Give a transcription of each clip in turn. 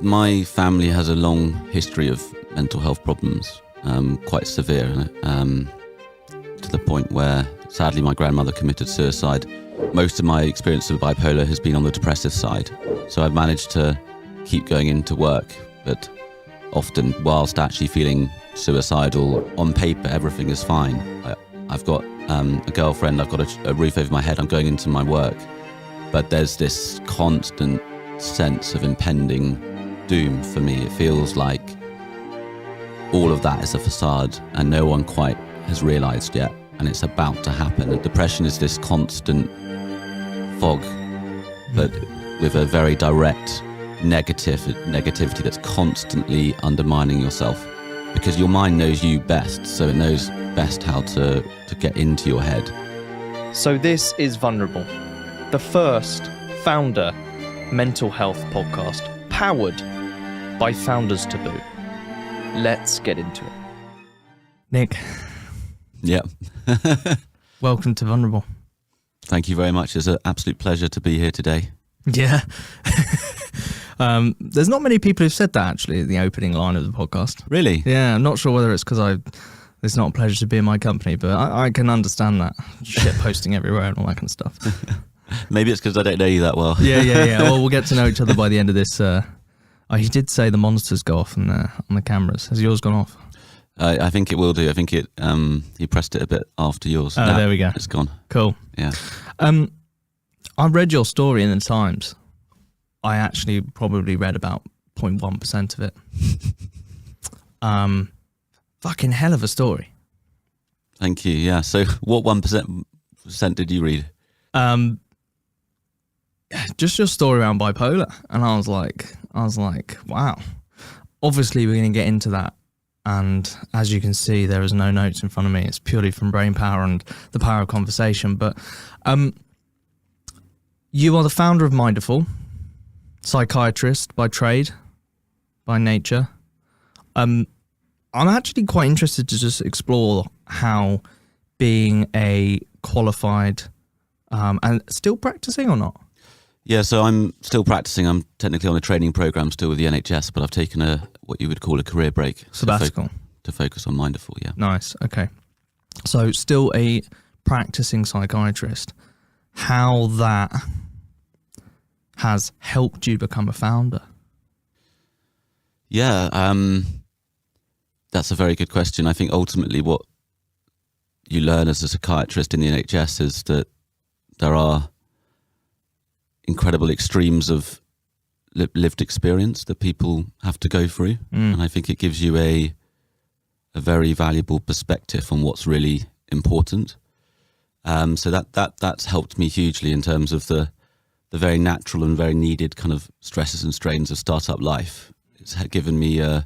My family has a long history of mental health problems, quite severe, to the point where, sadly, my grandmother committed suicide. Most of my experience of bipolar has been on the depressive side, so I've managed to keep going into work, but often, whilst actually feeling suicidal, on paper everything is fine. I've got a girlfriend, I've got a roof over my head, I'm going into my work, but there's this constant sense of impending doom for me. It feels like all of that is a facade and no one quite has realised yet, and it's about to happen. And depression is this constant fog, but with a very direct negativity that's constantly undermining yourself, because your mind knows you best, so it knows best how to get into your head. So this is Vulnerable, the first founder mental health podcast powered by Founders Taboo. Let's get into it. Nick. Yeah. Welcome to Vulnerable. Thank you very much. It's an absolute pleasure to be here today. Yeah. There's not many people who've said that, actually, at the opening line of the podcast. Really? Yeah, I'm not sure whether it's because it's not a pleasure to be in my company, but I can understand that. Shit posting everywhere and all that kind of stuff. Maybe it's because I don't know you that well. Yeah. Well, we'll get to know each other by the end of this. He did say the monsters go off on the cameras. Has yours gone off? I think it will do. I think it. He pressed it a bit after yours. Oh, there we go. It's gone. Cool. Yeah. I read your story in the Times. I actually probably read about 0.1% of it. Fucking hell of a story. Thank you. Yeah. So, what 1% did you read? Just your story around bipolar, and I was like, wow. Obviously, we're going to get into that, and as you can see, there is no notes in front of me. It's purely from brain power and the power of conversation. But you are the founder of Minderful, psychiatrist by trade, by nature. I'm actually quite interested to just explore how being a qualified and still practicing or not. Yeah, so I'm still practicing. I'm technically on a training program still with the NHS, but I've taken what you would call a career break. Sabbatical. To focus on Minderful, yeah. Nice, okay. So still a practicing psychiatrist. How that has helped you become a founder? Yeah, that's a very good question. I think ultimately what you learn as a psychiatrist in the NHS is that there are incredible extremes of lived experience that people have to go through. And I think it gives you a very valuable perspective on what's really important. So that's helped me hugely in terms of the very natural and very needed kind of stresses and strains of startup life. It's given me the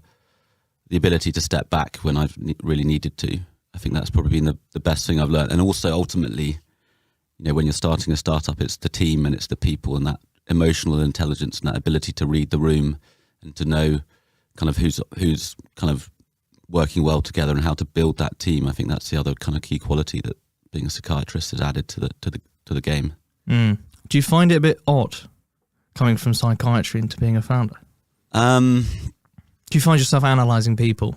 ability to step back when I've really needed to. I think that's probably been the best thing I've learned. And also ultimately, when you're starting a startup, it's the team and it's the people and that emotional intelligence and that ability to read the room and to know kind of who's kind of working well together and how to build that team. I think that's the other kind of key quality that being a psychiatrist has added to the game. Do you find it a bit odd coming from psychiatry into being a founder? Do you find yourself analysing people?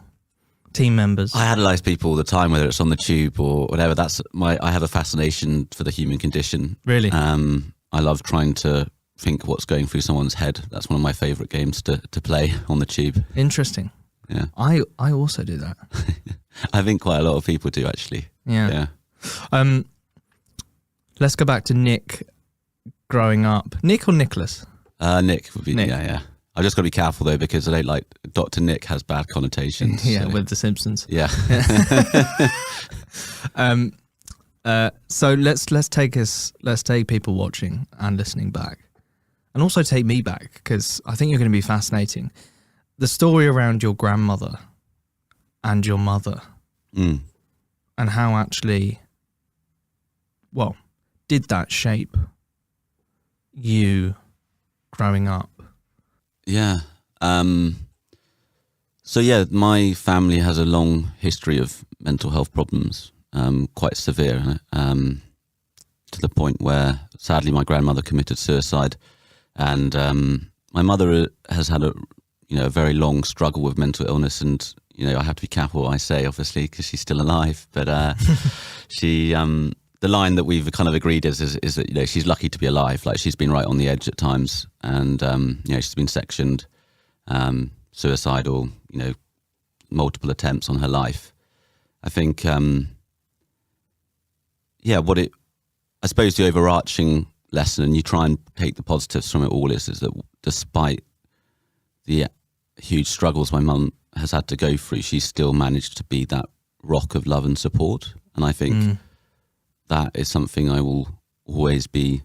Team members? I analyse people all the time, whether it's on the tube or whatever. I have a fascination for the human condition. Really? I love trying to think what's going through someone's head. That's one of my favourite games to play on the tube. Interesting. Yeah. I also do that. I think quite a lot of people do, actually. Yeah. Let's go back to Nick growing up. Nick or Nicholas? Nick would be, Nick. Yeah. I just got to be careful though, because I don't like Dr. Nick has bad connotations. Yeah, so. with The Simpsons. Yeah. So let's take people watching and listening back, and also take me back, because I think you're going to be fascinating. The story around your grandmother and your mother, and how actually, did that shape you growing up? Yeah. So yeah, my family has a long history of mental health problems, quite severe, to the point where sadly my grandmother committed suicide, and my mother has had a a very long struggle with mental illness, and I have to be careful what I say, obviously, because she's still alive. But she, the line that we've kind of agreed is that she's lucky to be alive. Like, she's been right on the edge at times, and she's been sectioned, suicidal, multiple attempts on her life. I think, I suppose the overarching lesson, and you try and take the positives from it all, is that despite the huge struggles my mum has had to go through, she's still managed to be that rock of love and support. And I think that is something I will always be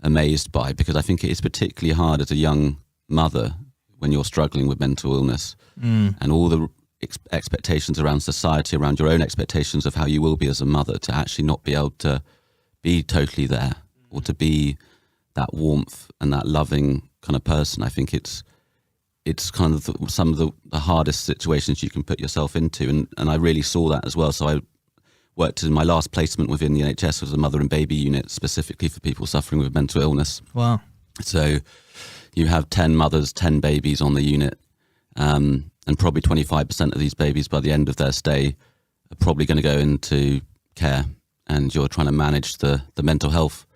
amazed by, because I think it is particularly hard as a young mother when you're struggling with mental illness and all the expectations around society, around your own expectations of how you will be as a mother, to actually not be able to be totally there or to be that warmth and that loving kind of person. I think it's kind of some of the hardest situations you can put yourself into, and I really saw that as well. So I worked in my last placement within the NHS was a mother and baby unit specifically for people suffering with mental illness. Wow. So you have 10 mothers, 10 babies on the unit, and probably 25% of these babies by the end of their stay are probably going to go into care, and you're trying to manage the mental health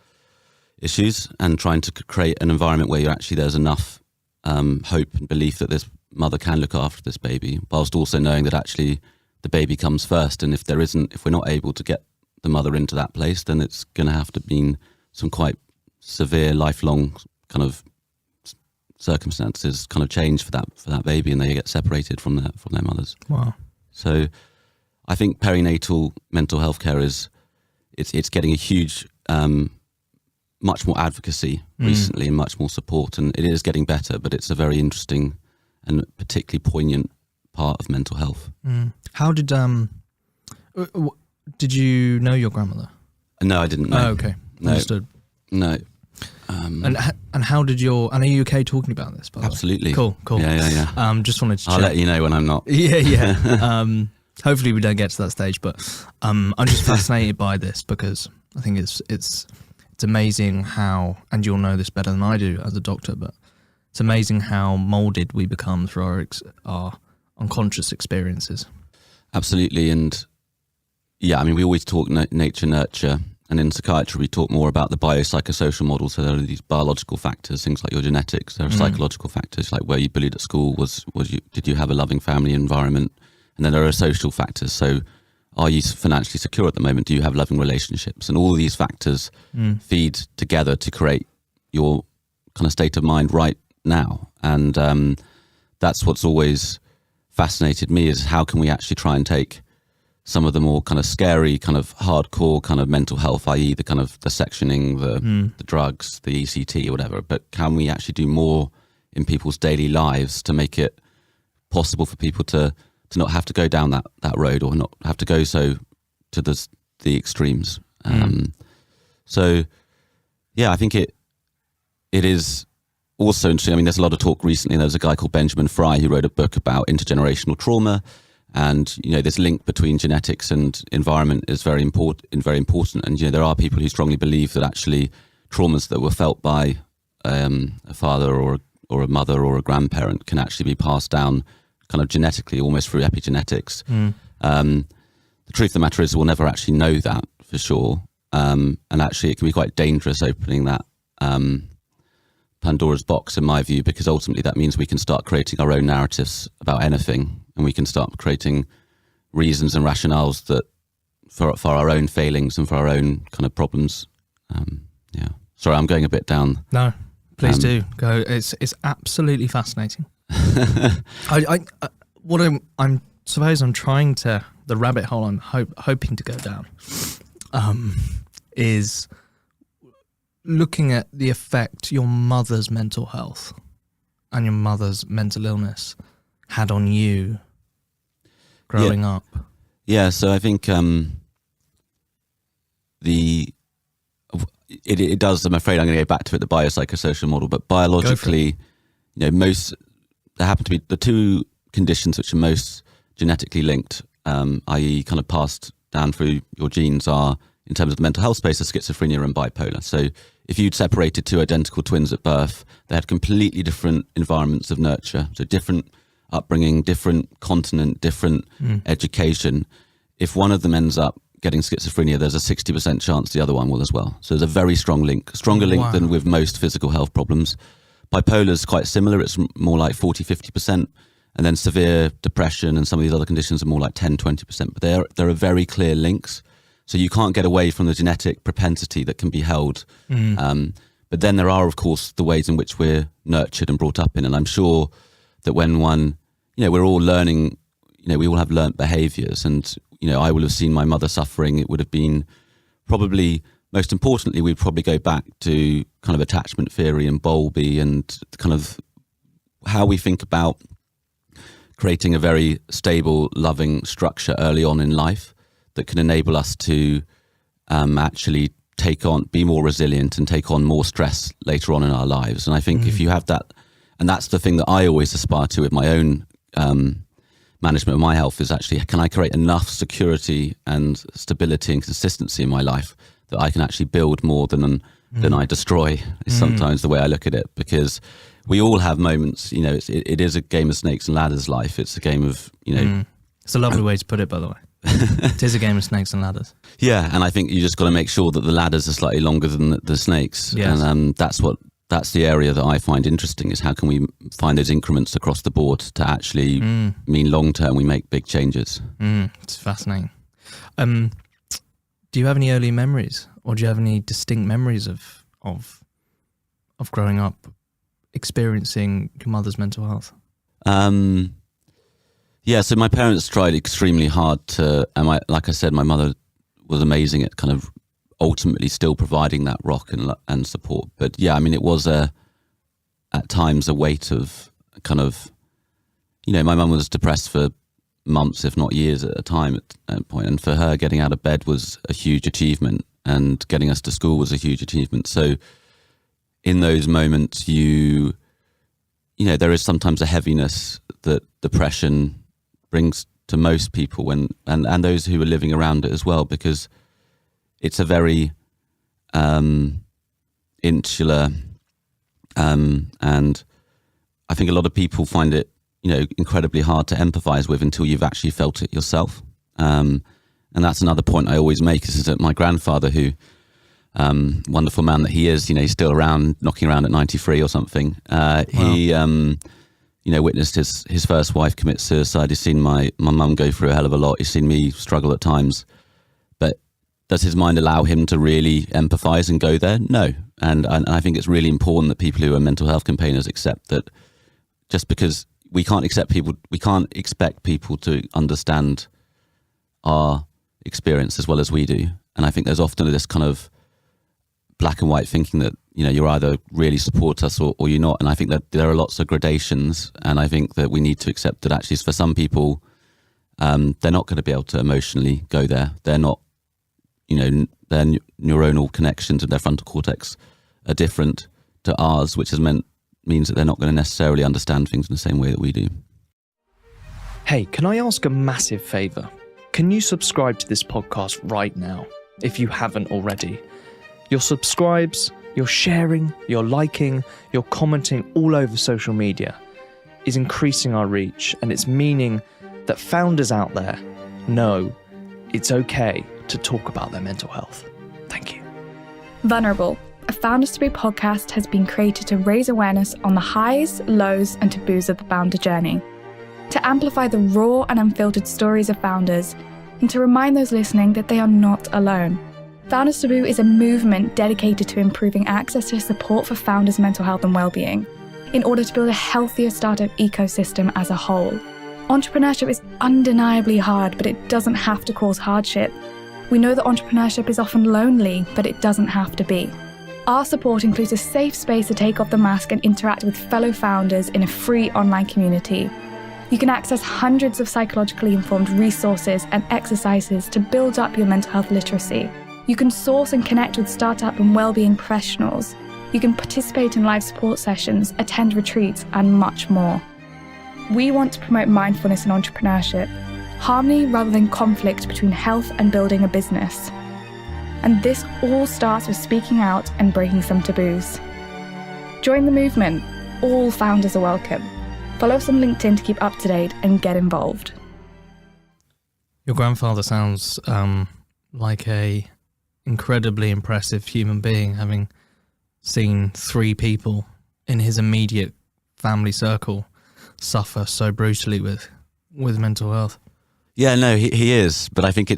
issues and trying to create an environment where there's enough hope and belief that this mother can look after this baby, whilst also knowing that actually the baby comes first. And if we're not able to get the mother into that place, then it's going to have to be some quite severe lifelong kind of circumstances kind of change for that baby, and they get separated from their mothers. Wow. So I think perinatal mental health care it's getting a huge much more advocacy recently and much more support, and it is getting better, but it's a very interesting and particularly poignant part of mental health. How did you know your grandmother? No, I didn't know. Oh, okay. No. Understood. No. And how did and are you okay talking about this, by the way? Absolutely. Cool. Yeah. Just wanted to check. I'll let you know when I'm not. Yeah. Hopefully we don't get to that stage, but I'm just fascinated by this, because I think it's amazing how, and you'll know this better than I do as a doctor, but it's amazing how molded we become through our unconscious experiences. Absolutely. And yeah, I mean, we always talk nature, nurture, and in psychiatry we talk more about the biopsychosocial model. So there are these biological factors, things like your genetics. There are psychological factors, like were you bullied at school, did you have a loving family environment? And then there are social factors. So are you financially secure at the moment? Do you have loving relationships? And all of these factors feed together to create your kind of state of mind right now. And that's what's always fascinated me, is how can we actually try and take some of the more kind of scary, kind of hardcore kind of mental health, i.e. the kind of the sectioning, the drugs, the ECT or whatever, but can we actually do more in people's daily lives to make it possible for people to not have to go down that road, or not have to go to the extremes. So yeah, I think it is also interesting. I mean, there's a lot of talk recently. There's a guy called Benjamin Fry who wrote a book about intergenerational trauma, and this link between genetics and environment is very important. And there are people who strongly believe that actually traumas that were felt by a father or a mother or a grandparent can actually be passed down kind of genetically, almost through epigenetics. The truth of the matter is we'll never actually know that for sure. And actually it can be quite dangerous opening that Pandora's box, in my view, because ultimately that means we can start creating our own narratives about anything, and we can start creating reasons and rationales that for our own failings and for our own kind of problems. Yeah. Sorry, I'm going a bit down. No, please do go. It's absolutely fascinating. I'm suppose I'm trying to, the rabbit hole I'm hoping to go down is looking at the effect your mother's mental health and your mother's mental illness had on you growing up. Yeah, so I think it does. I'm afraid I'm going to go back to it, the biopsychosocial model, but biologically, there happen to be the two conditions which are most genetically linked, i.e. kind of passed down through your genes, are, in terms of the mental health space, are schizophrenia and bipolar. So if you'd separated two identical twins at birth, they had completely different environments of nurture, so different upbringing, different continent, different education. If one of them ends up getting schizophrenia, there's a 60% chance the other one will as well. So there's a very strong link, stronger link than with most physical health problems. Bipolar is quite similar. It's more like 40-50%. And then severe depression and some of these other conditions are more like 10-20%. But there are very clear links. So you can't get away from the genetic propensity that can be held. But then there are, of course, the ways in which we're nurtured and brought up in. And I'm sure that when one, we're all learning, we all have learnt behaviours. And, I will have seen my mother suffering. It would have been probably, most importantly, we'd probably go back to kind of attachment theory and Bowlby and kind of how we think about creating a very stable, loving structure early on in life that can enable us to actually be more resilient and take on more stress later on in our lives. And I think if you have that, and that's the thing that I always aspire to with my own management of my health, is actually, can I create enough security and stability and consistency in my life that I can actually build more than I destroy, is sometimes the way I look at it. Because we all have moments, it is a game of snakes and ladders life. It's a game of, It's a lovely way to put it, by the way. It is a game of snakes and ladders. Yeah, and I think you just got to make sure that the ladders are slightly longer than the snakes. Yes. And that's the area that I find interesting, is how can we find those increments across the board to actually mean long term we make big changes. It's fascinating. Do you have any early memories, or do you have any distinct memories of growing up experiencing your mother's mental health? Yeah, so my parents tried extremely hard to, and like I said, my mother was amazing at kind of ultimately still providing that rock and support. But yeah, I mean, it was at times a weight of kind of, my mum was depressed for months, if not years at a time at that point. And for her, getting out of bed was a huge achievement, and getting us to school was a huge achievement. So in those moments, there is sometimes a heaviness that depression brings to most people, and those who are living around it as well, because it's a very insular, and I think a lot of people find it, incredibly hard to empathise with until you've actually felt it yourself. And that's another point I always make, is that my grandfather, who wonderful man that he is, he's still around, knocking around at 93 or something. Wow. He witnessed his first wife commit suicide. He's seen my mum go through a hell of a lot. He's seen me struggle at times. But does his mind allow him to really empathise and go there? No. And I think it's really important that people who are mental health campaigners accept that, just because we can't expect people to understand our experience as well as we do. And I think there's often this kind of black and white thinking that, you're either really support us or you're not. And I think that there are lots of gradations, and I think that we need to accept that actually for some people, they're not going to be able to emotionally go there. They're not, their neuronal connections and their frontal cortex are different to ours, which means that they're not going to necessarily understand things in the same way that we do. Hey, can I ask a massive favour? Can you subscribe to this podcast right now, if you haven't already? Your subscribes, your sharing, your liking, your commenting all over social media is increasing our reach, and it's meaning that founders out there know it's okay to talk about their mental health. Thank you. Vulnerable, a Founders Taboo podcast, has been created to raise awareness on the highs, lows, and taboos of the founder journey, to amplify the raw and unfiltered stories of founders, and to remind those listening that they are not alone. Founders Taboo is a movement dedicated to improving access to support for founders' mental health and well-being, in order to build a healthier startup ecosystem as a whole. Entrepreneurship is undeniably hard, but it doesn't have to cause hardship. We know that entrepreneurship is often lonely, but it doesn't have to be. Our support includes a safe space to take off the mask and interact with fellow founders in a free online community. You can access hundreds of psychologically informed resources and exercises to build up your mental health literacy. You can source and connect with startup and well-being professionals. You can participate in live support sessions, attend retreats, and much more. We want to promote mindfulness in entrepreneurship, harmony rather than conflict between health and building a business. And this all starts with speaking out and breaking some taboos. Join the movement. All founders are welcome. Follow us on LinkedIn to keep up to date and get involved. Your grandfather sounds like a incredibly impressive human being, having seen 3 people in his immediate family circle suffer so brutally with mental health. Yeah, no, he is, but I think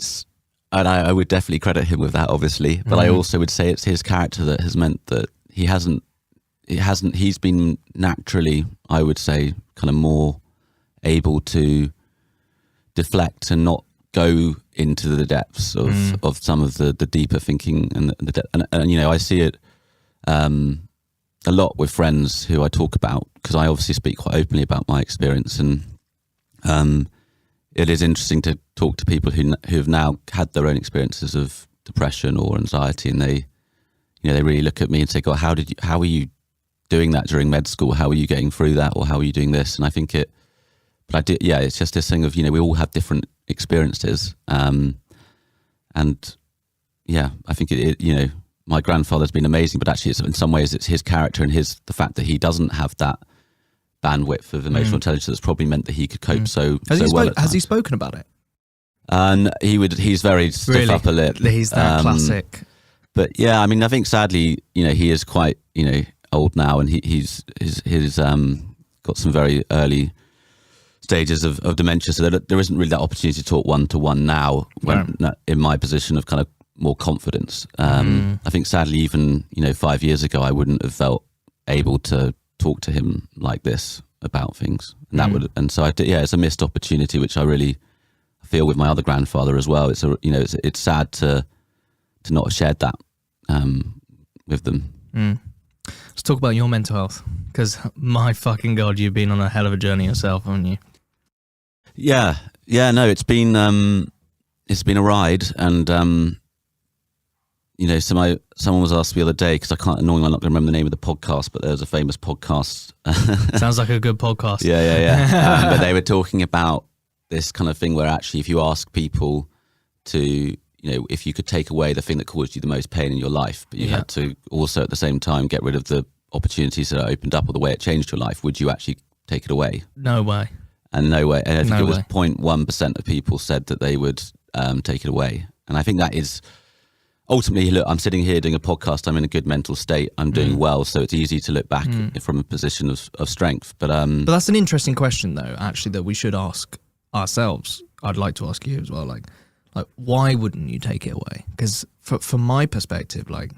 and I would definitely credit him with that, obviously, but I also would say it's his character that has meant that he's been naturally, I would say, kind of more able to deflect and not go into the depths of some of the deeper thinking and I see it a lot with friends who I talk about, because I obviously speak quite openly about my experience, and it is interesting to talk to people who have now had their own experiences of depression or anxiety, and they really look at me and say, God, how are you doing that during med school? How are you getting through that? Or how are you doing this? And I think it's just this thing of, we all have different experiences. And yeah, I think my grandfather's been amazing, but actually in some ways it's his character and the fact that he doesn't have that bandwidth of emotional intelligence that's probably meant that he could cope so well. Has he spoken about it? And he's very stiff upper lip. He's that classic. But yeah, I mean, I think sadly, he is quite, old now, and he's got some very early stages of dementia, so there isn't really that opportunity to talk one-to-one now when in my position of kind of more confidence. I think sadly, even 5 years ago, I wouldn't have felt able to talk to him like this about things, and it's a missed opportunity, which I really feel with my other grandfather as well. It's sad to not have shared that with them. Let's talk about your mental health, because my fucking God, you've been on a hell of a journey yourself, haven't you? Yeah, no, it's been a ride, and someone was asked the other day, because I'm not going to remember the name of the podcast, but there's a famous podcast. Sounds like a good podcast. Yeah. But they were talking about this kind of thing where actually, if you ask people to, if you could take away the thing that caused you the most pain in your life, but you had to also at the same time get rid of the opportunities that opened up or the way it changed your life, would you actually take it away? No way. And no way. And I think it was 0.1% of people said that they would take it away. And I think that is ultimately, look, I'm sitting here doing a podcast, I'm in a good mental state, I'm doing well, so it's easy to look back from a position of strength. But that's an interesting question, though, actually, that we should ask ourselves. I'd like to ask you as well, like why wouldn't you take it away? Because from my perspective, like,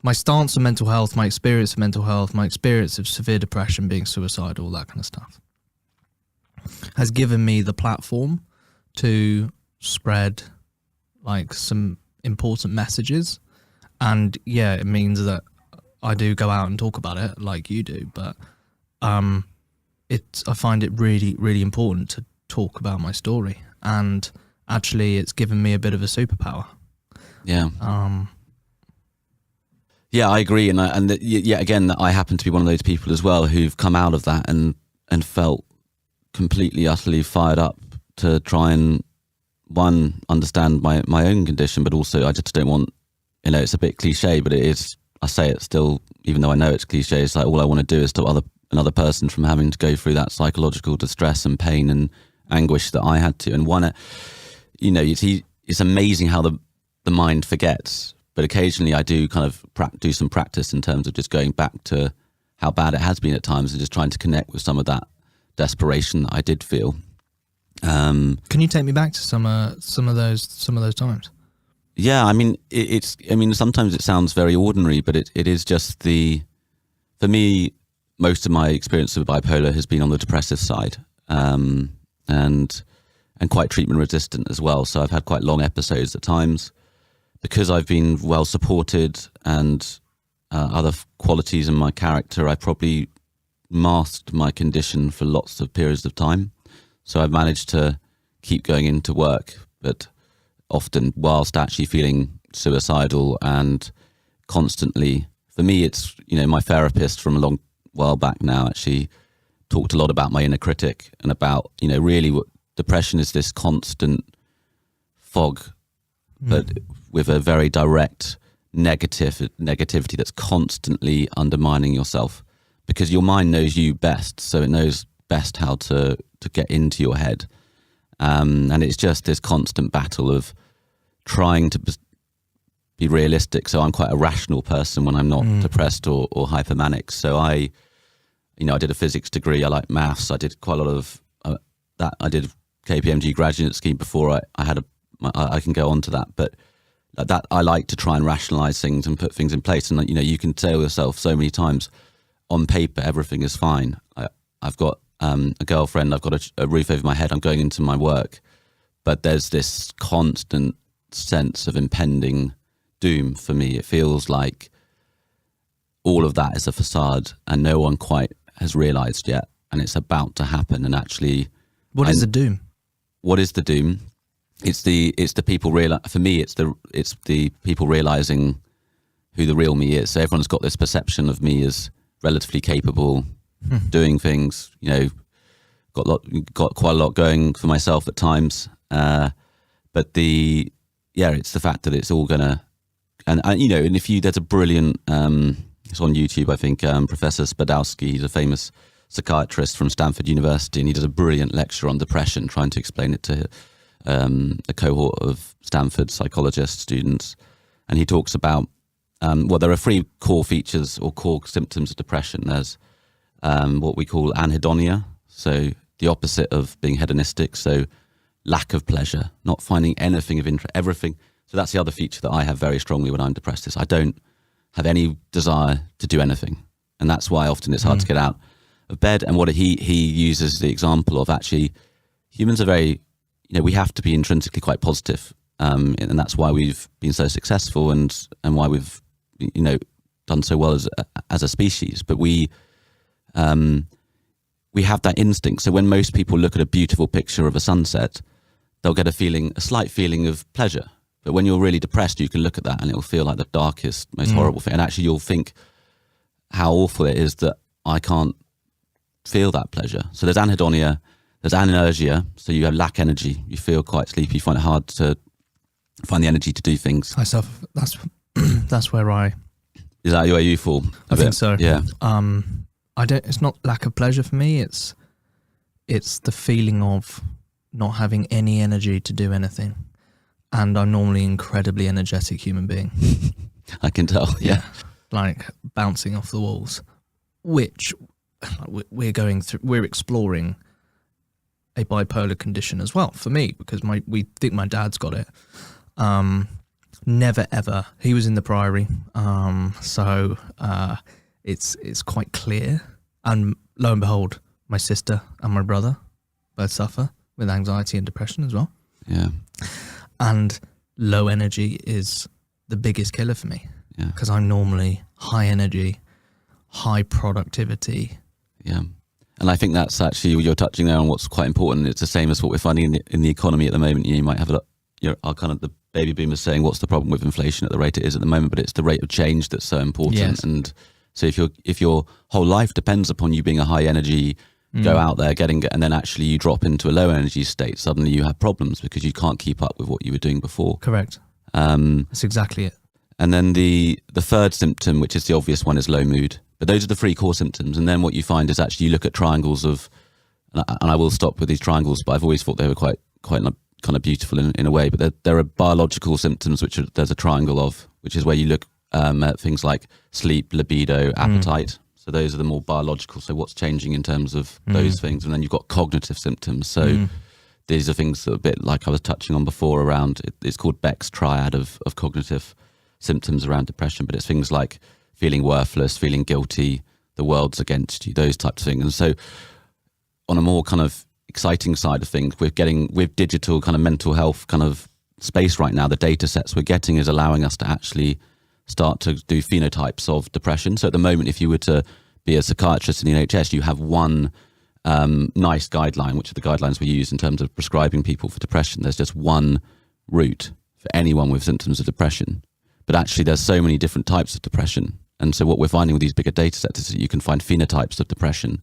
my stance on mental health, my experience of mental health, my experience of severe depression, being suicidal, all that kind of stuff, has given me the platform to spread like some important messages. And yeah, it means that I do go out and talk about it like you do, but I find it really, really important to talk about my story, and actually it's given me a bit of a superpower. Yeah. Yeah, I agree, and again, I happen to be one of those people as well who've come out of that and felt completely, utterly fired up to try and understand my own condition, but also I just don't want, it's a bit cliche, but it is. I say it still, even though I know it's cliche. It's like all I want to do is stop another person from having to go through that psychological distress and pain and anguish that I had to. And it's amazing how the mind forgets. But occasionally I do kind of do some practice in terms of just going back to how bad it has been at times and just trying to connect with some of that desperation that I did feel. Can you take me back to some of those times? Yeah, I mean, sometimes it sounds very ordinary, but it is just for me, most of my experience with bipolar has been on the depressive side, and quite treatment resistant as well. So I've had quite long episodes at times. Because I've been well supported and other qualities in my character, I probably masked my condition for lots of periods of time. So I've managed to keep going into work, but often whilst actually feeling suicidal and constantly. For me, it's, my therapist from a long while back now actually talked a lot about my inner critic and about, really what depression is, this constant fog, but with a very direct negativity that's constantly undermining yourself, because your mind knows you best, so it knows best how to get into your head, and it's just this constant battle of trying to be realistic. So I'm quite a rational person when I'm not depressed or hypermanic. So I did a physics degree. I like maths. I did quite a lot of that. I did KPMG graduate scheme before I had I can go on to that, but that I like to try and rationalize things and put things in place. And you can tell yourself so many times, on paper everything is fine. I've got a girlfriend, I've got a roof over my head, I'm going into my work, but there's this constant sense of impending doom for me. It feels like all of that is a facade and no one quite has realized yet, and it's about to happen. And actually, what is the doom? What is the doom? It's the people for me, it's the people realizing who the real me is. So everyone's got this perception of me as relatively capable, doing things, got quite a lot going for myself at times. But it's the fact that it's all gonna, and if there's a brilliant, it's on YouTube, I think, Professor Spadowski, he's a famous psychiatrist from Stanford University, and he does a brilliant lecture on depression, trying to explain it to a cohort of Stanford psychologist students. And he talks about, there are 3 core features or core symptoms of depression. There's what we call anhedonia, so the opposite of being hedonistic, so lack of pleasure, not finding anything of interest, everything. So that's the other feature that I have very strongly when I'm depressed, is I don't have any desire to do anything. And that's why often it's hard to get out of bed. And what he uses the example of, actually, humans are very, we have to be intrinsically quite positive. And that's why we've been so successful and why we've, done so well as a species. But we have that instinct. So when most people look at a beautiful picture of a sunset, they'll get a slight feeling of pleasure. But when you're really depressed, you can look at that and it'll feel like the darkest, most horrible thing. And actually you'll think how awful it is that I can't feel that pleasure. So there's anhedonia, there's anergia, so you have lack energy, you feel quite sleepy, you find it hard to find the energy to do things. Myself, that's where Is that where you fall? I think so. Yeah. It's not lack of pleasure for me, it's the feeling of not having any energy to do anything. And I'm normally an incredibly energetic human being. I can tell, yeah. Like bouncing off the walls, which we're exploring a bipolar condition as well for me, because we think my dad's got it. Never ever. He was in the Priory, so it's quite clear. And lo and behold, my sister and my brother both suffer with anxiety and depression as well. Yeah. And low energy is the biggest killer for me, because I'm normally high energy, high productivity. Yeah. And I think that's actually, you're touching there on what's quite important. It's the same as what we're finding in the economy at the moment. You might have the baby boomers saying, what's the problem with inflation at the rate it is at the moment? But it's the rate of change that's so important. Yes. And so if your whole life depends upon you being a high energy, go out there, and then actually you drop into a low energy state, suddenly you have problems because you can't keep up with what you were doing before. Correct. That's exactly it. And then the third symptom, which is the obvious one, is low mood. But those are the 3 core symptoms. And then what you find is actually you look at triangles of, and I will stop with these triangles, but I've always thought they were quite kind of beautiful in a way. But there are biological symptoms, which there's a triangle of, which is where you look at things like sleep, libido, appetite. So those are the more biological. So what's changing in terms of those things? And then you've got cognitive symptoms. So these are things that are a bit like I was touching on before around, it's called Beck's triad of cognitive symptoms around depression. But it's things like feeling worthless, feeling guilty, the world's against you, those types of things. And so on a more kind of exciting side of things, with digital kind of mental health kind of space right now, the data sets we're getting is allowing us to actually start to do phenotypes of depression. So at the moment, if you were to be a psychiatrist in the NHS, you have one nice guideline, which are the guidelines we use in terms of prescribing people for depression. There's just one route for anyone with symptoms of depression. But actually, there's so many different types of depression. And so what we're finding with these bigger data sets is that you can find phenotypes of depression.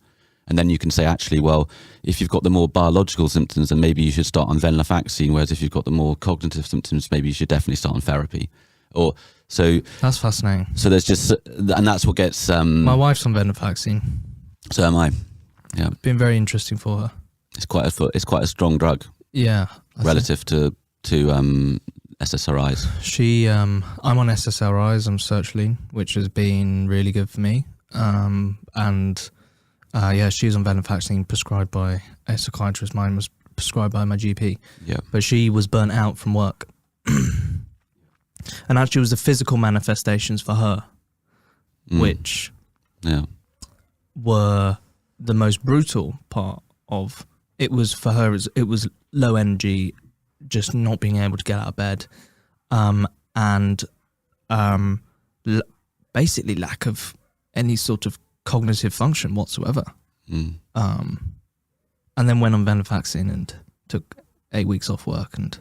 And then you can say, actually, well, if you've got the more biological symptoms, then maybe you should start on venlafaxine. Whereas if you've got the more cognitive symptoms, maybe you should definitely start on therapy. Or so That's fascinating. So there's just, and that's what gets. My wife's on venlafaxine. So am I. Yeah, Been very interesting for her. it's quite a strong drug Yeah. relative to SSRIs. I'm on SSRIs. I'm sertraline, which has been really good for me. She's on venlafaxine, prescribed by a psychiatrist. Mine was prescribed by my GP. Yeah. But she was burnt out from work. And actually it was the physical manifestations for her, which were the most brutal part of it. Was for her, it was low energy, just not being able to get out of bed, basically lack of any sort of cognitive function whatsoever. And then went on venlafaxine and took 8 weeks off work and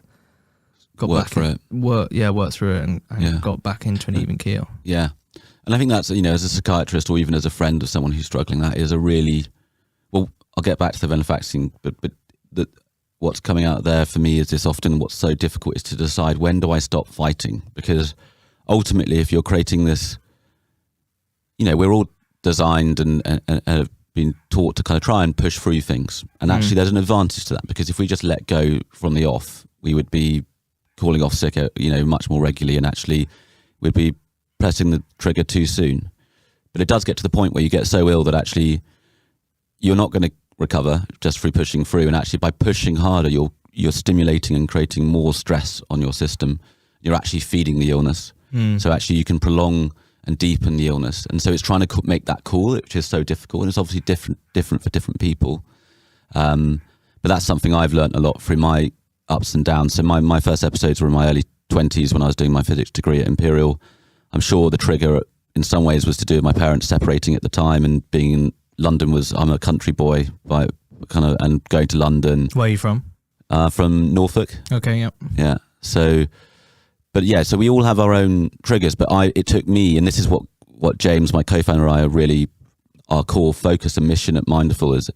got worked through it and got back into an even keel. Yeah. And I think that's, as a psychiatrist or even as a friend of someone who's struggling, that is a really, well, I'll get back to the venlafaxine, but what's coming out there for me is this often what's so difficult is to decide, when do I stop fighting? Because ultimately, if you're creating this, we're all designed and have been taught to kind of try and push through things. And actually there's an advantage to that, because if we just let go from the off, we would be calling off sick, much more regularly, and actually we'd be pressing the trigger too soon. But it does get to the point where you get so ill that actually you're not going to recover just through pushing through. And actually by pushing harder, you're stimulating and creating more stress on your system. You're actually feeding the illness. So actually you can prolong and deepen the illness. And so it's trying to make that call, which is so difficult. And it's obviously different for different people. But that's something I've learned a lot through my ups and downs. So my first episodes were in my early 20s when I was doing my physics degree at Imperial. I'm sure the trigger in some ways was to do with my parents separating at the time, and being in London I'm a country boy and going to London. Where are you from? From Norfolk. Okay, yep. Yeah. So we all have our own triggers, but it took me, and this is what James, my co-founder, and I are really, our core focus and mission at Minderful is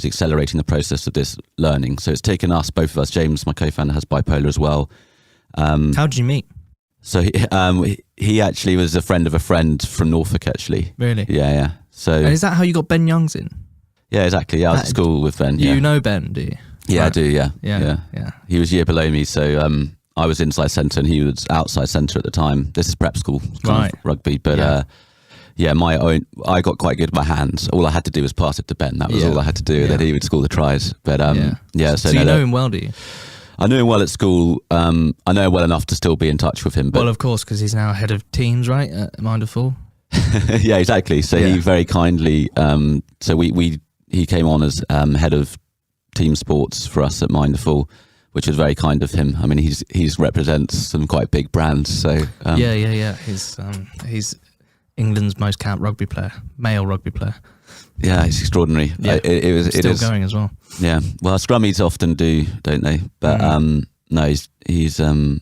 accelerating the process of this learning. So it's taken us, both of us. James, my co-founder, has bipolar as well. How did you meet? So he actually was a friend of a friend from Norfolk, actually. Really? Yeah. So and is that how you got Ben Youngs in? Yeah, exactly. Yeah, I was at school with Ben. You know Ben, do you? Yeah, right. I do. Yeah. He was a year below me, so I was inside centre and he was outside centre at the time. This is prep school, kind of rugby, but I got quite good with my hands. All I had to do was pass it to Ben. That was all I had to do. Then he would score the tries. But so you know him well, do you? I knew him well at school. I know him well enough to still be in touch with him. But well, of course, because he's now head of teams, right, at Minderful. Yeah, exactly. So he very kindly. He came on as head of team sports for us at Minderful, which was very kind of him. I mean, he's represents some quite big brands. So He's England's most capped rugby player, male rugby player. Yeah, it's extraordinary. Yeah, it is going as well. Yeah, well, scrummies often do, don't they? But no, he's a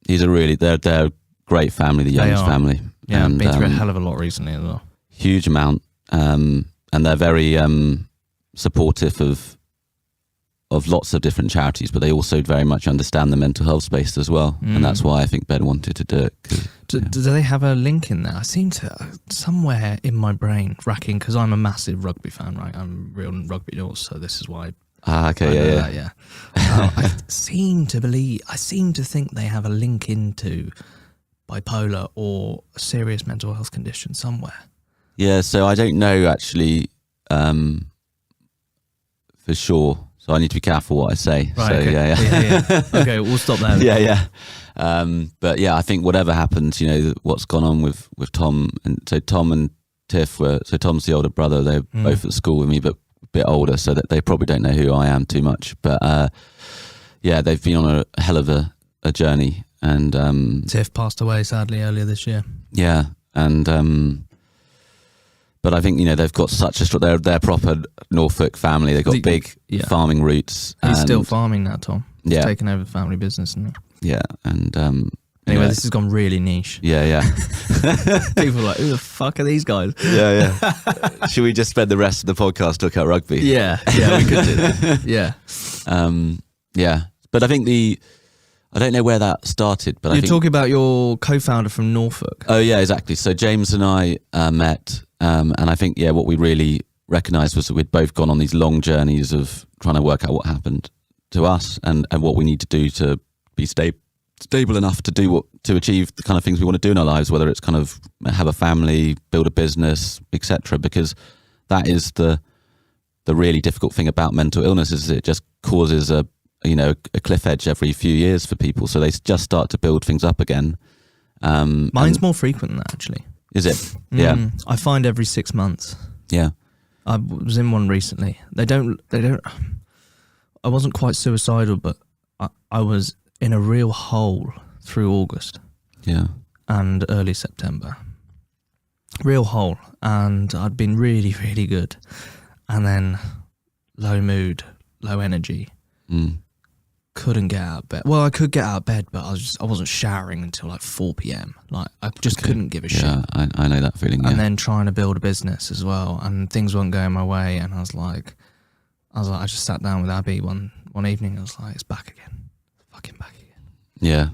really they're a great family, the Youngs family. Yeah, and been through a hell of a lot recently as well. Huge amount, and they're very supportive of lots of different charities, but they also very much understand the mental health space as well, and that's why I think Ben wanted to do it. Do they have a link in there? I seem to, somewhere in my brain, racking, because I'm a massive rugby fan, right? I'm real rugby north, so this is why. Okay, I seem to think they have a link into bipolar or a serious mental health condition somewhere. Yeah, so I don't know actually for sure. So I need to be careful what I say. Right, so, okay. Yeah. Okay, we'll stop there. Yeah. But yeah, I think whatever happens, what's gone on with Tom, and so Tom and Tiff so Tom's the older brother. They're both at school with me, but a bit older, so that they probably don't know who I am too much. But they've been on a hell of a journey. And Tiff passed away sadly earlier this year. Yeah, and but I think they've got such a they're proper Norfolk family. They've got big farming roots. He's still farming now, Tom. He's Yeah, taken over the family business, isn't he? Yeah, and Anyway, Yeah. this has gone really niche. Yeah. People are like, who the fuck are these guys? Yeah. Should we just spend the rest of the podcast talking about rugby? Yeah, we could do that. Yeah. Yeah. But I think I don't know where that started, but I You're think, talking about your co-founder from Norfolk. oh yeah, exactly. So James and I met, and I think, what we really recognised was that we'd both gone on these long journeys of trying to work out what happened to us and what we need to do to be stable enough to achieve the kind of things we want to do in our lives, whether it's kind of have a family, build a business, etc. Because that is the really difficult thing about mental illness, is it just causes a cliff edge every few years for people. So they just start to build things up again. Mine's more frequent than that, actually. Is it? Yeah. I find every 6 months. Yeah. I was in one recently. They don't, I wasn't quite suicidal, but I was in a real hole through August. Yeah. And early September. Real hole. And I'd been really, really good. And then low mood, low energy. Couldn't get out of bed. Well, I could get out of bed, but I wasn't showering until like 4 p.m. Like I just couldn't give a shit. Yeah, I know that feeling. And then trying to build a business as well, and things weren't going my way. And I just sat down with Abby one evening. I was like, it's back again, fucking back again.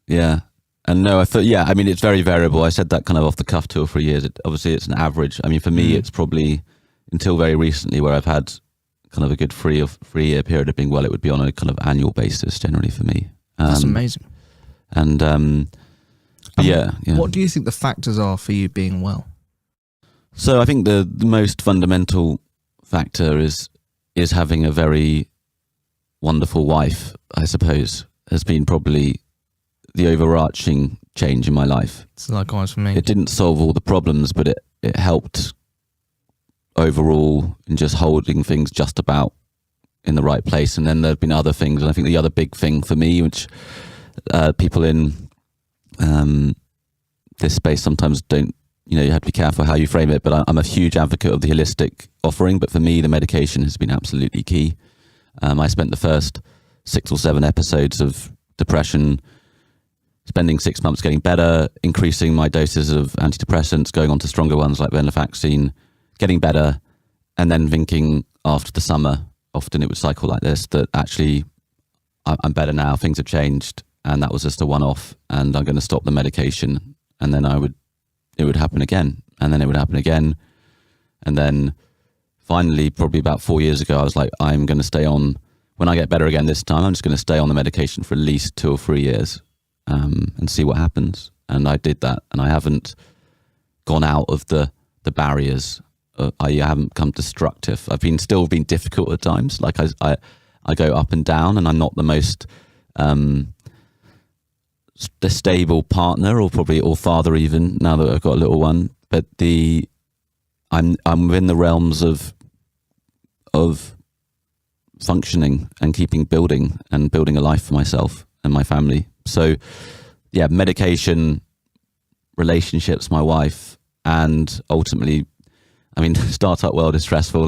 Yeah. And no, I thought, I mean, it's very variable. I said that kind of off the cuff 2 or 3 years. Obviously, it's an average. I mean, for me, it's probably until very recently where I've had kind of a good 3 year period of being well, it would be on a kind of annual basis generally for me. That's amazing. And yeah. What do you think the factors are for you being well? So I think the most fundamental factor is having a very wonderful wife, I suppose, has been probably the overarching change in my life. It's likewise for me. It didn't solve all the problems, but it helped overall in just holding things just about in the right place. And then there have been other things, and I think the other big thing for me, which people in this space sometimes don't, you have to be careful how you frame it, but I'm a huge advocate of the holistic offering. But for me, the medication has been absolutely key. I spent the first 6 or 7 episodes of depression spending 6 months getting better, increasing my doses of antidepressants, going on to stronger ones like venlafaxine, getting better, and then thinking after the summer, often it would cycle like this, that actually I'm better now, things have changed, and that was just a one-off, and I'm going to stop the medication. And then it would happen again, and then it would happen again. And then finally, probably about 4 years ago, I was like, I'm going to stay on, when I get better again this time, I'm just going to stay on the medication for at least 2 or 3 years and see what happens. And I did that, and I haven't gone out of the barriers. I haven't become destructive. I've still been difficult at times. Like I go up and down, and I'm not the most the stable partner or father even, now that I've got a little one. But I'm within the realms of functioning and building a life for myself and my family. So yeah, medication, relationships, my wife, and ultimately, I mean, startup world is stressful.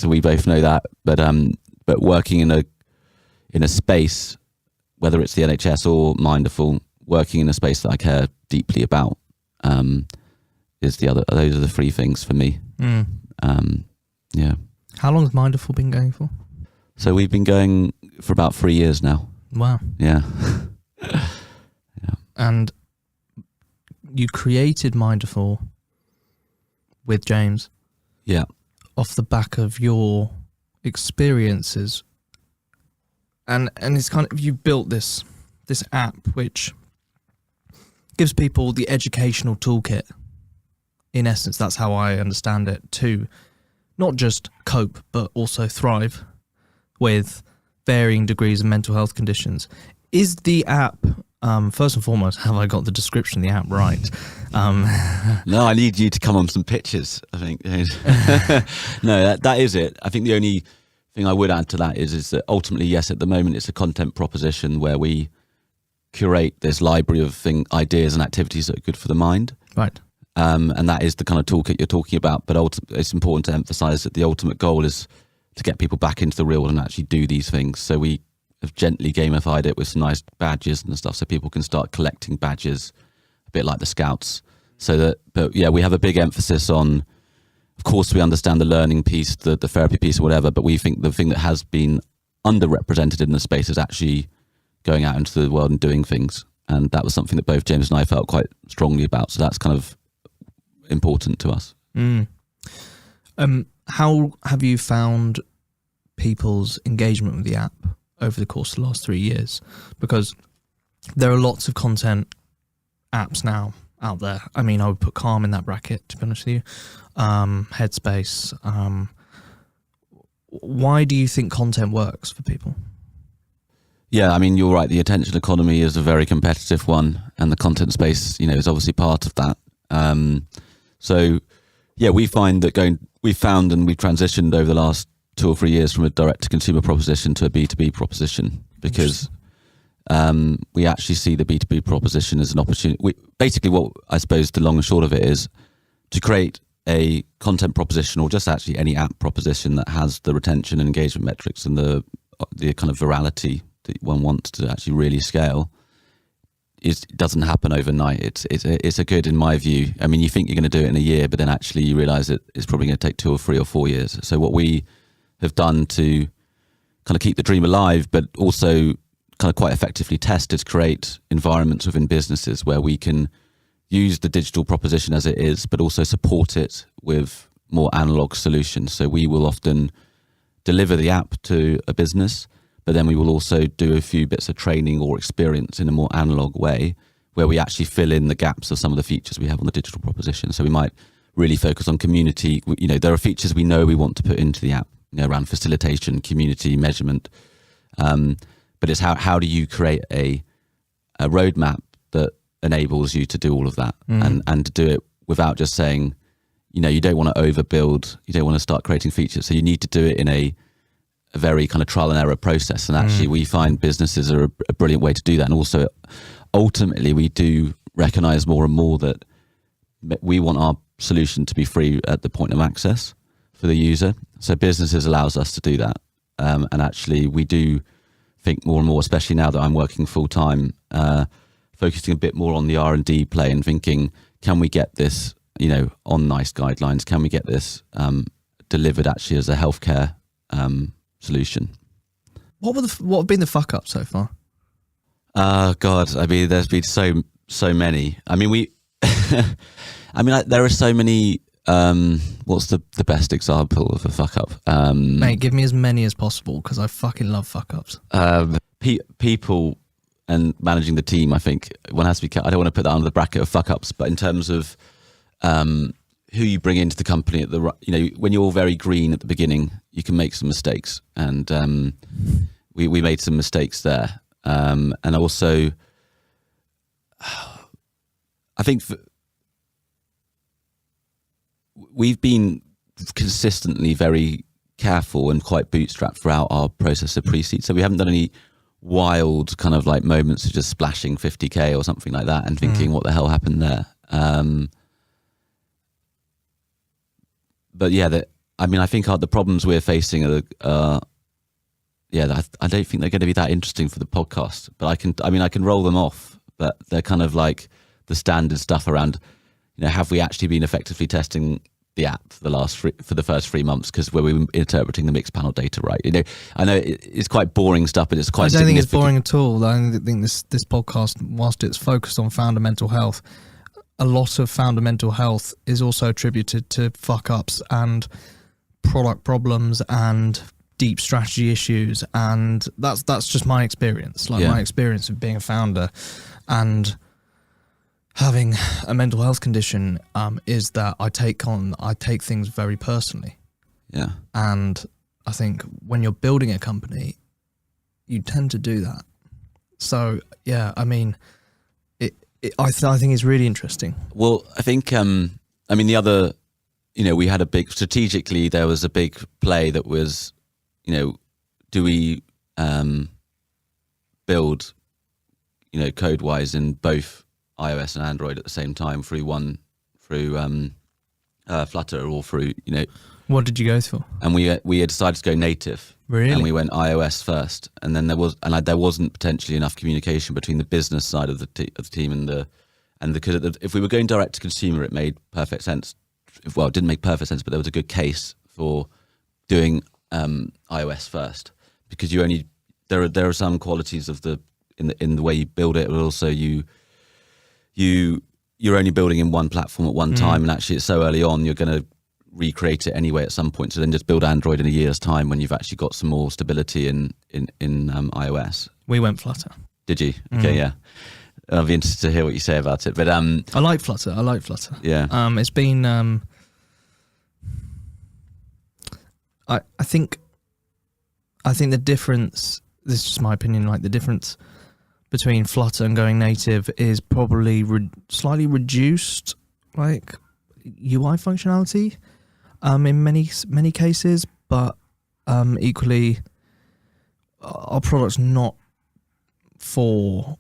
We both know that. But working in a space, whether it's the NHS or Minderful, working in a space that I care deeply about, is the other. Those are the 3 things for me. Yeah. How long has Minderful been going for? So we've been going for about 3 years now. Wow. Yeah. And you created Minderful with James. Yeah. Off the back of your experiences. And it's kind of, you built this app which gives people the educational toolkit. In essence, that's how I understand it, to not just cope, but also thrive with varying degrees of mental health conditions. Is the app, first and foremost, have I got the description of the app right? No, I need you to come on some pictures, I think. No, that is it. I think the only thing I would add to that is that ultimately, yes, at the moment it's a content proposition where we curate this library of ideas and activities that are good for the mind. Right. And that is the kind of toolkit you're talking about. But it's important to emphasize that the ultimate goal is to get people back into the real world and actually do these things. So we have gently gamified it with some nice badges and stuff, so people can start collecting badges, a bit like the Scouts. But yeah, we have a big emphasis on. Of course, we understand the learning piece, the therapy piece, or whatever. But we think the thing that has been underrepresented in the space is actually going out into the world and doing things. And that was something that both James and I felt quite strongly about. So that's kind of important to us. How have you found people's engagement with the app over the course of the last 3 years? Because there are lots of content apps now out there. I mean, I would put Calm in that bracket, to be honest with you. Headspace. Why do you think content works for people? Yeah, I mean, you're right. The attention economy is a very competitive one, and the content space, is obviously part of that. So, yeah, we found and we've transitioned over the last 2 or 3 years from a direct-to-consumer proposition to a B2B proposition, because we actually see the B2B proposition as an opportunity. Basically, what I suppose the long and short of it is to create a content proposition, or just actually any app proposition that has the retention and engagement metrics and the kind of virality that one wants to actually really scale. It doesn't happen overnight. It's a good, in my view. I mean, you think you're going to do it in a year, but then actually you realise it's probably going to take 2 or 3 or 4 years. So what we have done to kind of keep the dream alive, but also kind of quite effectively test, is create environments within businesses where we can use the digital proposition as it is, but also support it with more analog solutions. So we will often deliver the app to a business, but then we will also do a few bits of training or experience in a more analog way, where we actually fill in the gaps of some of the features we have on the digital proposition. So we might really focus on community. There are features we know we want to put into the app, around facilitation, community, measurement. But it's how do you create a roadmap that enables you to do all of that, and to do it without just saying, you don't want to overbuild, you don't want to start creating features. So you need to do it in a very kind of trial and error process. And actually we find businesses are a brilliant way to do that. And also ultimately we do recognize more and more that we want our solution to be free at the point of access for the user. So businesses allows us to do that. And actually we do think more and more, especially now that I'm working full time, focusing a bit more on the R&D play and thinking, can we get this, on NICE guidelines? Can we get this delivered actually as a healthcare solution? What have been the fuck ups so far? God, I mean, there's been so many. I mean, there are so many. What's the best example of a fuck up? Mate, give me as many as possible, because I fucking love fuck ups. People and managing the team, I think one has to be. I don't want to put that under the bracket of fuck ups, but in terms of who you bring into the company at when you're all very green at the beginning, you can make some mistakes, and we made some mistakes there, and also I think we've been consistently very careful and quite bootstrapped throughout our process of pre-seed. So we haven't done any wild kind of like moments of just splashing 50k or something like that and thinking what the hell happened there. But yeah, I think the problems we're facing are I don't think they're going to be that interesting for the podcast, but I can roll them off, but they're kind of like the standard stuff around, have we actually been effectively testing the app for the first 3 months, because we were interpreting the mixed panel data right. I know it's quite boring stuff, but it's quite. I don't think it's boring at all. I think this podcast, whilst it's focused on founder mental health, a lot of founder mental health is also attributed to fuck ups and product problems and deep strategy issues, and that's just my experience. My experience of being a founder and having a mental health condition is that I take things very personally. Yeah. And I think when you're building a company, you tend to do that. So yeah, I mean, I think it's really interesting. Well, I think the other, we had strategically there was a big play that was, do we build, code wise in both iOS and Android at the same time through Flutter all through, What did you go for? and we had decided to go native. Really? And we went iOS first, and then there wasn't potentially enough communication between the business side of the team and because if we were going direct to consumer, it made perfect sense. Well, it didn't make perfect sense, but there was a good case for doing iOS first, because there are some qualities of in the way you build it, but also you're only building in one platform at one time, and actually it's so early on, you're going to recreate it anyway at some point. So then just build Android in a year's time when you've actually got some more stability in iOS. We went Flutter. Did you? Okay, yeah. I'll be interested to hear what you say about it. But I like Flutter. Yeah. It's been I think the difference, this is just my opinion, like the difference between Flutter and going native is probably slightly reduced like UI functionality in many cases, but equally our product's not for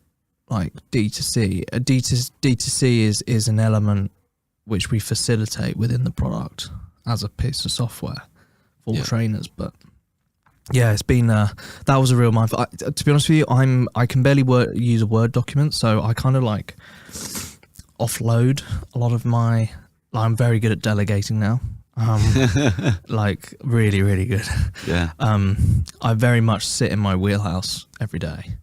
like D2C. D2C is an element which we facilitate within the product as a piece of software for trainers. But yeah, it's been that was a real mindful. To be honest with you, I can barely use a Word document, so I kind of like offload a lot of my. I'm very good at delegating now. Like really, really good. Yeah. I very much sit in my wheelhouse every day,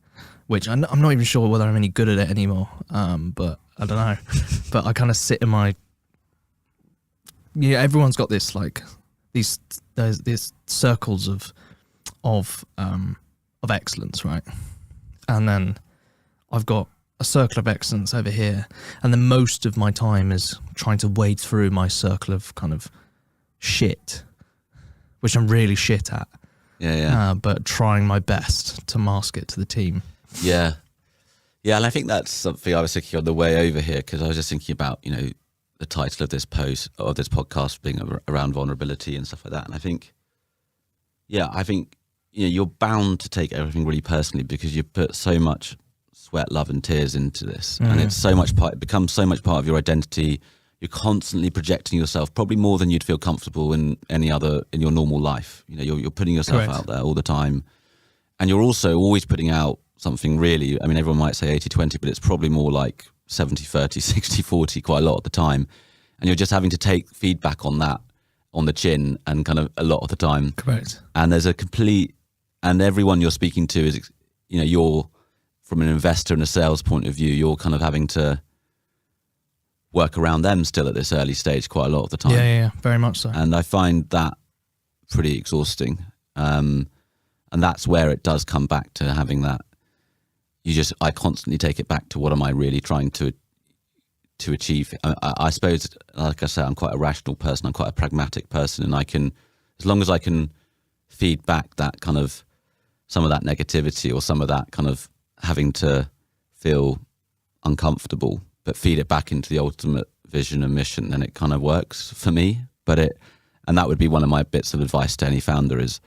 which I'm not even sure whether I'm any good at it anymore. But I don't know. But I kind of sit in my. Yeah, everyone's got this like these circles of excellence, right? And then I've got a circle of excellence over here, and then most of my time is trying to wade through my circle of kind of shit, which I'm really shit at. Yeah. But trying my best to mask it to the team. Yeah. Yeah, and I think that's something I was thinking on the way over here, because I was just thinking about, the title of this post, or this podcast being around vulnerability and stuff like that. And I think you're bound to take everything really personally, because you put so much sweat, love and tears into this, and it becomes so much part of your identity. You're constantly projecting yourself, probably more than you'd feel comfortable in your normal life. You're putting yourself Correct. out there all the time, and you're also always putting out something really, I mean, everyone might say 80-20, but it's probably more like 70-30, 60-40 quite a lot of the time, and you're just having to take feedback on that on the chin and kind of a lot of the time. Correct. And there's and everyone you're speaking to is, you're, from an investor and a sales point of view, you're kind of having to work around them still at this early stage quite a lot of the time. Yeah, very much so. And I find that pretty exhausting. And that's where it does come back to having that. I constantly take it back to what am I really trying to achieve. I suppose, like I say, I'm quite a rational person. I'm quite a pragmatic person, and as long as I can feed back that kind of some of that negativity or some of that kind of having to feel uncomfortable, but feed it back into the ultimate vision and mission, then it kind of works for me. And that would be one of my bits of advice to any founder is,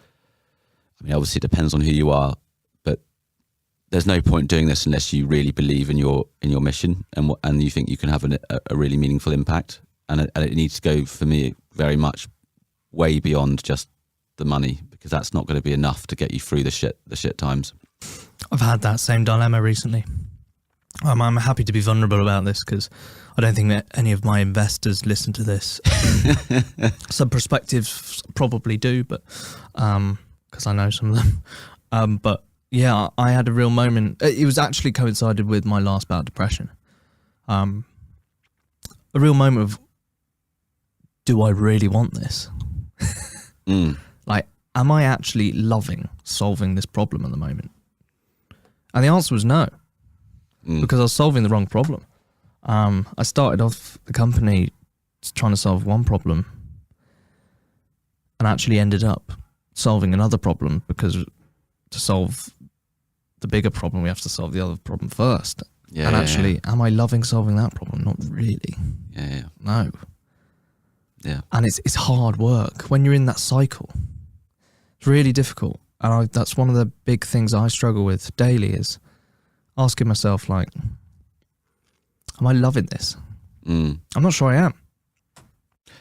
I mean, obviously it depends on who you are, but there's no point doing this unless you really believe in your mission and you think you can have a really meaningful impact. And it needs to go, for me, very much way beyond just the money, because that's not going to be enough to get you through the shit times. I've had that same dilemma recently. I'm happy to be vulnerable about this because I don't think that any of my investors listen to this. Some perspectives probably do, but because I know some of them. But yeah, I had a real moment. It was actually coincided with my last bout of depression. A real moment of, do I really want this? Like, am I actually loving solving this problem at the moment? And the answer was no, because I was solving the wrong problem. I started off the company trying to solve one problem and actually ended up solving another problem, because to solve the bigger problem, we have to solve the other problem first. Am I loving solving that problem? Not really. Yeah. No. Yeah. And it's hard work when you're in that cycle. It's really difficult. And that's one of the big things I struggle with daily, is asking myself, like, am I loving this? I'm not sure I am.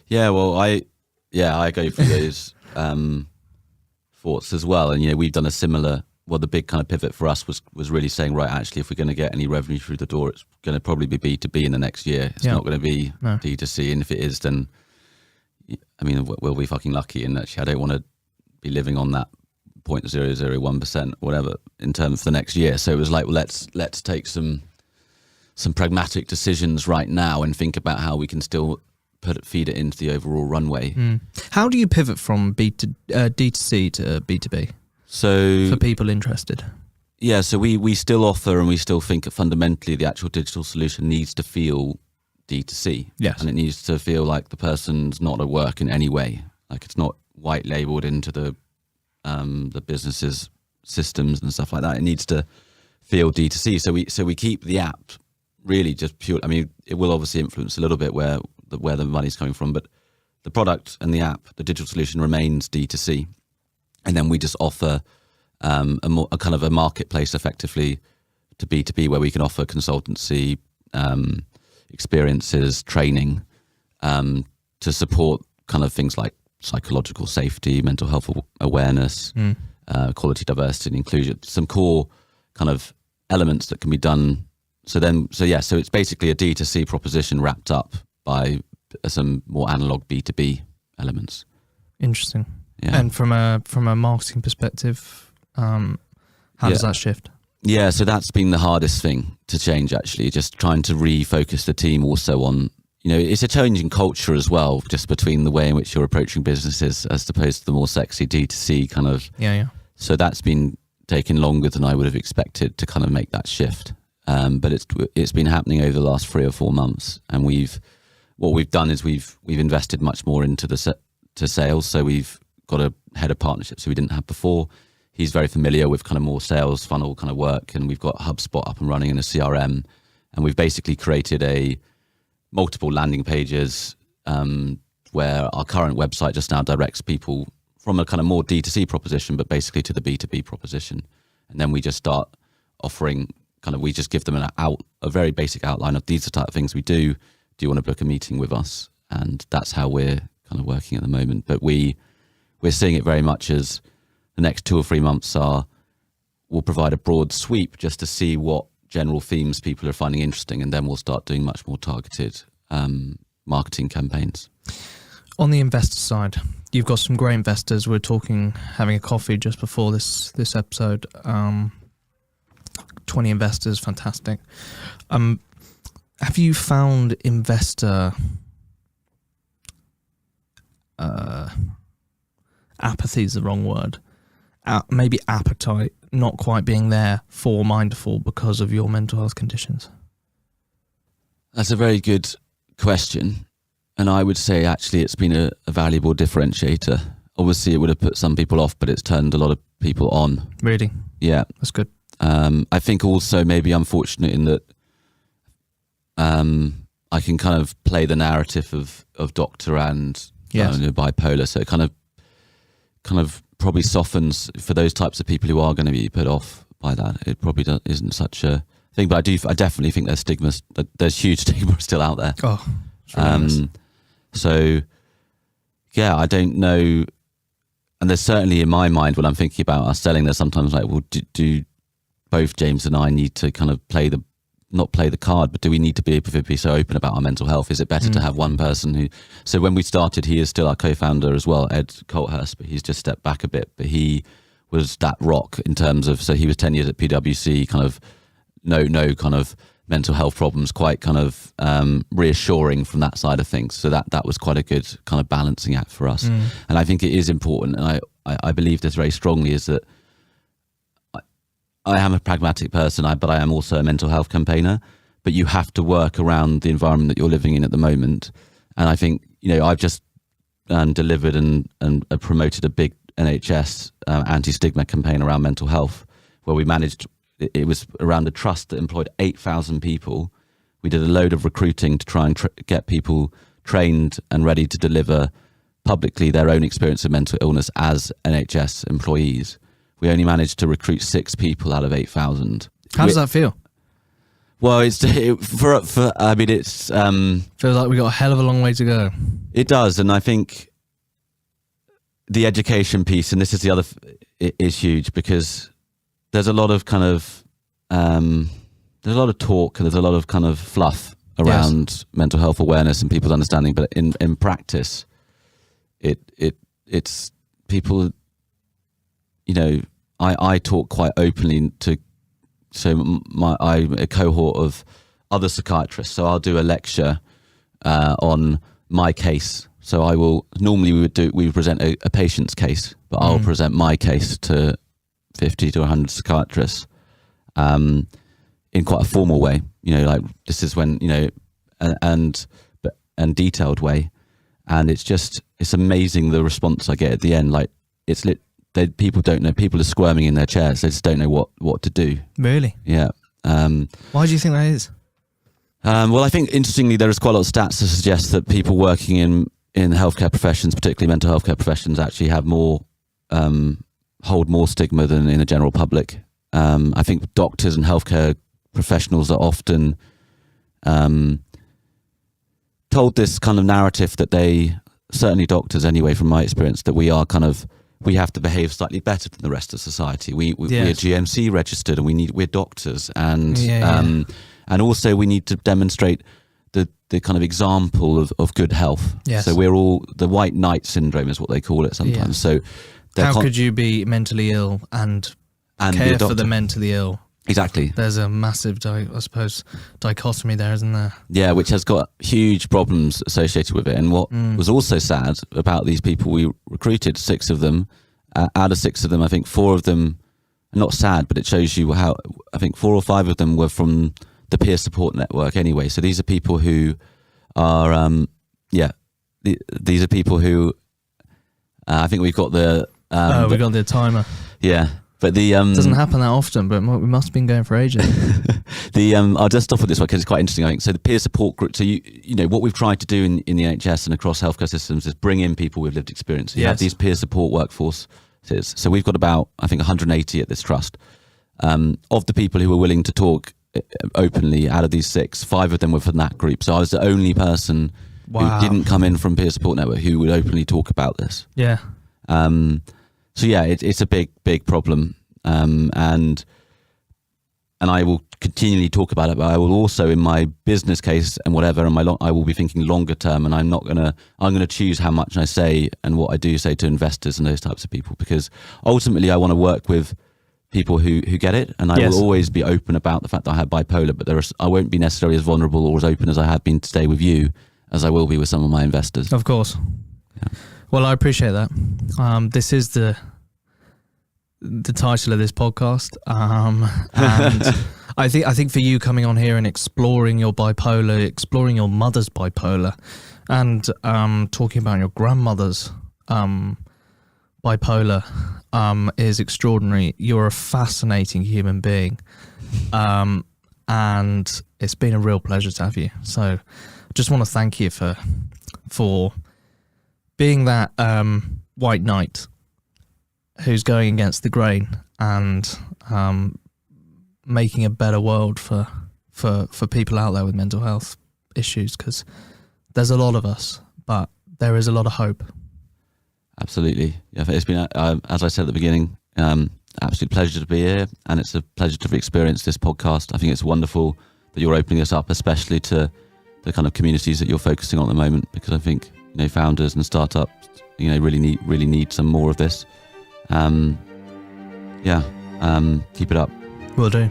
Yeah, well, I go through those thoughts as well, and we've done a similar. Well, the big kind of pivot for us was really saying, right, actually, if we're going to get any revenue through the door, it's going to probably be B2B in the next year. It's not going to be D2C, and if it is, then I mean, we'll be fucking lucky. And actually, I don't want to be living on that 0.001%, whatever, in terms of the next year. So it was like, well, let's take some pragmatic decisions right now and think about how we can still feed it into the overall runway. How do you pivot from D2C to B2B? So for people interested. Yeah, so we still offer, and we still think that fundamentally the actual digital solution needs to feel D2C. Yes. And it needs to feel like the person's not at work in any way. Like it's not white labeled into the business's systems and stuff like that. It needs to feel D2C. So we keep the app really just pure. I mean, it will obviously influence a little bit where the money's coming from, but the product and the app, the digital solution, remains D2C. And then we just offer a kind of a marketplace effectively to B2B, where we can offer consultancy, experiences, training, to support kind of things like psychological safety, mental health awareness, quality, diversity and inclusion, some core kind of elements that can be done. So it's basically a D2C proposition wrapped up by some more analog B2B elements. Interesting. Yeah. And from a marketing perspective, how does that shift? Yeah, so that's been the hardest thing to change, actually, just trying to refocus the team also on, it's a changing culture as well, just between the way in which you're approaching businesses as opposed to the more sexy D2C kind of. Yeah. So that's been taking longer than I would have expected to kind of make that shift. But it's been happening over the last 3 or 4 months, and what we've done is we've invested much more into to sales. So we've got a head of partnerships who we didn't have before. He's very familiar with kind of more sales funnel kind of work, and we've got HubSpot up and running in a CRM, and we've basically created multiple landing pages where our current website just now directs people from a kind of more D2C proposition, but basically to the B2B proposition. And then we just start offering we just give them a very basic outline of these are the type of things we do. Do you want to book a meeting with us? And that's how we're kind of working at the moment. But we're seeing it very much as the next 2 or 3 months we'll provide a broad sweep just to see what general themes people are finding interesting, and then we'll start doing much more targeted marketing campaigns. On the investor side, you've got some great investors. We're having a coffee just before this episode. 20 investors, fantastic. Have you found investor apathy is the wrong word, maybe appetite not quite being there for Minderful because of your mental health conditions? That's a very good question, and I would say actually it's been a valuable differentiator. Obviously it would have put some people off, but it's turned a lot of people on. Really? Yeah, that's good. I think also maybe I'm fortunate in that I can kind of play the narrative of doctor and bipolar, so it kind of probably softens for those types of people who are going to be put off by that. It probably isn't such a thing, but I definitely think there's huge stigma still out there. Oh, nice. So yeah, I don't know, and there's certainly in my mind when I'm thinking about us selling, there's sometimes like, well, do both James and I need to kind of not play the card, but do we need to be so open about our mental health? Is it better to have one person who? So when we started, he is still our co-founder as well, Ed Colthurst, but he's just stepped back a bit. But he was that rock in terms of, so he was 10 years at PwC, kind of no kind of mental health problems, quite kind of reassuring from that side of things. So that was quite a good kind of balancing act for us. And I think it is important, and I believe this very strongly, is that I am a pragmatic person, but I am also a mental health campaigner. But you have to work around the environment that you're living in at the moment. And I think, I've just delivered and promoted a big NHS anti-stigma campaign around mental health, where we managed, it was around a trust that employed 8,000 people. We did a load of recruiting to try and get people trained and ready to deliver publicly their own experience of mental illness as NHS employees. We only managed to recruit 6 people out of 8,000. How does that feel? Well, it's I mean, it's Feels like we got a hell of a long way to go. it does, and I think the education piece, and this is the other, is huge, because there's a lot of kind of there's a lot of talk and there's a lot of kind of fluff around mental health awareness and people's understanding, but in practice, it's people. You know, I talk quite openly to. So I'm a cohort of other psychiatrists. So I'll do a lecture on my case. So I will normally we would present a patient's case, but I'll present my case to 50 to 100 psychiatrists in quite a formal way. You know, like this is when, you know, and detailed way, and it's amazing the response I get at the end. Like people don't know. People are squirming in their chairs. They just don't know what to do. Really? Yeah. Why do you think that is? Well, I think interestingly, there is quite a lot of stats to suggest that people working in healthcare professions, particularly mental health care professions, actually have more hold more stigma than in the general public. I think doctors and healthcare professionals are often told this kind of narrative that certainly doctors anyway, from my experience, that we have to behave slightly better than the rest of society. We're GMC registered, and we're doctors, and and also we need to demonstrate the kind of example of good health. Yes. So we're all, the white knight syndrome is what they call it sometimes. So how could you be mentally ill and care for the mentally ill? Exactly. There's a massive, dichotomy there, isn't there? Yeah, which has got huge problems associated with it. And what was also sad about these people we recruited, 6 of them, out of 6 of them, I think 4 of them, not sad, but it shows you how, I think 4 or 5 of them were from the peer support network anyway. So these are people who are, these are people who, I think we've got the... we got the timer. Yeah. But the doesn't happen that often, but we must have been going for ages. I'll just stop with this one because it's quite interesting, I think. So the peer support group. So you know what we've tried to do in the NHS and across healthcare systems is bring in people with lived experience. So you have these peer support workforces. So we've got about, I think, 180 at this trust. Of the people who were willing to talk openly, out of these 6, 5 of them were from that group. So I was the only person who didn't come in from peer support network who would openly talk about this. Yeah. So yeah, it's a big problem, and I will continually talk about it. But I will also, in my business case and whatever, I will be thinking longer term, and I'm gonna choose how much I say and what I do say to investors and those types of people, because ultimately I want to work with people who get it, and I will always be open about the fact that I have bipolar. But I won't be necessarily as vulnerable or as open as I have been today with you, as I will be with some of my investors. Of course. Yeah. Well, I appreciate that. This is the title of this podcast, and I think for you coming on here and exploring your bipolar, exploring your mother's bipolar, and talking about your grandmother's bipolar is extraordinary. You're a fascinating human being, and it's been a real pleasure to have you. So, I just want to thank you for being that white knight who's going against the grain and making a better world for people out there with mental health issues, because there's a lot of us, but there is a lot of hope. Absolutely. Yeah, it's been, as I said at the beginning, absolute pleasure to be here, and it's a pleasure to have experienced this podcast. I think it's wonderful that you're opening this up, especially to the kind of communities that you're focusing on at the moment, because I think, you know, founders and startups, you know, really need some more of this. Keep it up. Will do.